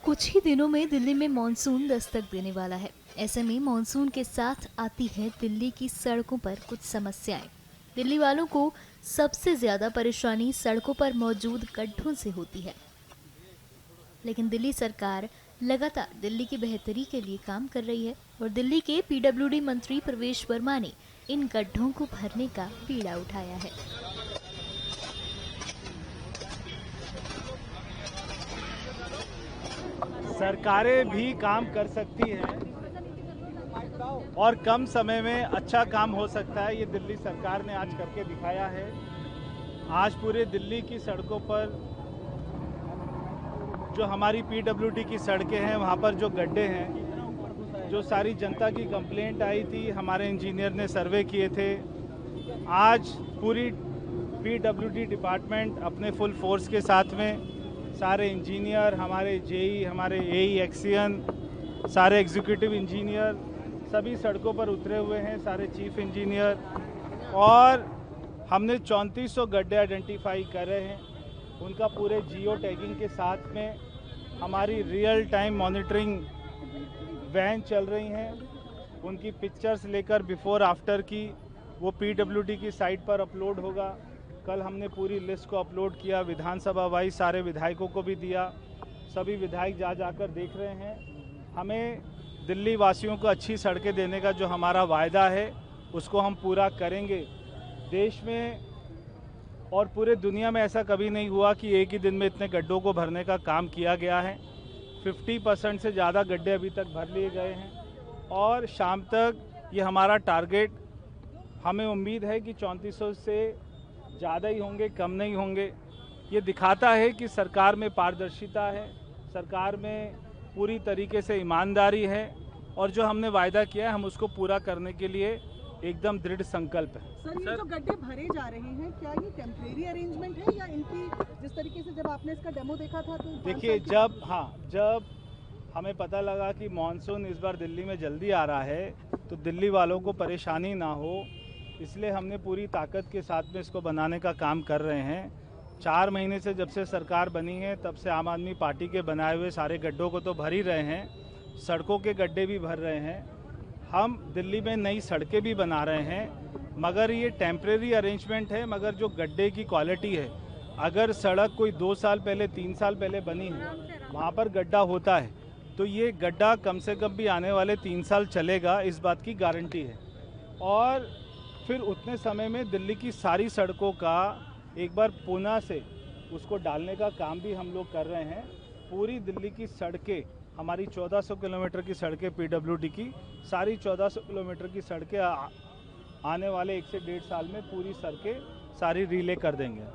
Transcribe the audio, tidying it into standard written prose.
कुछ ही दिनों में दिल्ली में मॉनसून दस्तक देने वाला है। ऐसे में मॉनसून के साथ आती है दिल्ली की सड़कों पर कुछ समस्याएं। दिल्ली वालों को सबसे ज्यादा परेशानी सड़कों पर मौजूद गड्ढों से होती है, लेकिन दिल्ली सरकार लगातार दिल्ली की बेहतरी के लिए काम कर रही है और दिल्ली के पीडब्ल्यूडी मंत्री प्रवेश वर्मा ने इन गड्ढों को भरने का बीड़ा उठाया है। सरकारें भी काम कर सकती हैं और कम समय में अच्छा काम हो सकता है। ये दिल्ली सरकार ने आज करके दिखाया है। आज पूरे दिल्ली की सड़कों पर जो हमारी पीडब्ल्यूडी की सड़कें हैं, वहाँ पर जो गड्ढे हैं, जो सारी जनता की कंप्लेंट आई थी, हमारे इंजीनियर ने सर्वे किए थे। आज पूरी पीडब्ल्यूडी डिपार्टमेंट अपने फुल फोर्स के साथ में, सारे इंजीनियर, हमारे जेई, हमारे एई, एक्सियन, सारे एग्जीक्यूटिव इंजीनियर सभी सड़कों पर उतरे हुए हैं, सारे चीफ इंजीनियर, और हमने 3400 गड्ढे आइडेंटिफाई कर रहे हैं। उनका पूरे जियो टैगिंग के साथ में हमारी रियल टाइम मॉनिटरिंग वैन चल रही हैं। उनकी पिक्चर्स लेकर बिफोर आफ्टर की वो पीडब्ल्यूडी की साइट पर अपलोड होगा। कल हमने पूरी लिस्ट को अपलोड किया, विधानसभा वाइज सारे विधायकों को भी दिया। सभी विधायक जाकर देख रहे हैं। हमें दिल्ली वासियों को अच्छी सड़कें देने का जो हमारा वायदा है उसको हम पूरा करेंगे। देश में और पूरे दुनिया में ऐसा कभी नहीं हुआ कि एक ही दिन में इतने गड्ढों को भरने का काम किया गया है। 50% से ज़्यादा गड्ढे अभी तक भर लिए गए हैं और शाम तक ये हमारा टारगेट, हमें उम्मीद है कि 3400 से ज़्यादा ही होंगे, कम नहीं होंगे। ये दिखाता है कि सरकार में पारदर्शिता है, सरकार में पूरी तरीके से ईमानदारी है और जो हमने वायदा किया है हम उसको पूरा करने के लिए एकदम दृढ़ संकल्प है। सर, ये जो गड्ढे भरे जा रहे हैं, क्या ये टेम्परेरी अरेंजमेंट है या इनकी जिस तरीके से जब आपने इसका डेमो देखा था तो देखिए, जब हमें पता लगा कि मानसून इस बार दिल्ली में जल्दी आ रहा है तो दिल्ली वालों को परेशानी ना हो, इसलिए हमने पूरी ताकत के साथ में इसको बनाने का काम कर रहे हैं। 4 महीने से जब से सरकार बनी है तब से आम आदमी पार्टी के बनाए हुए सारे गड्ढों को तो भर ही रहे हैं, सड़कों के गड्ढे भी भर रहे हैं। हम दिल्ली में नई सड़कें भी बना रहे हैं, मगर ये टेम्परेरी अरेंजमेंट है। मगर जो गड्ढे की क्वालिटी है, अगर सड़क कोई 2 साल पहले 3 साल पहले बनी है, वहाँ पर गड्ढा होता है तो ये गड्ढा कम से कम भी आने वाले 3 साल चलेगा, इस बात की गारंटी है। और फिर उतने समय में दिल्ली की सारी सड़कों का एक बार पुनः से उसको डालने का काम भी हम लोग कर रहे हैं। पूरी दिल्ली की सड़कें, हमारी 1400 किलोमीटर की सड़कें पीडब्ल्यूडी की, सारी 1400 किलोमीटर की सड़कें आने वाले 1 से 1.5 साल में पूरी सड़कें सारी रिले कर देंगे।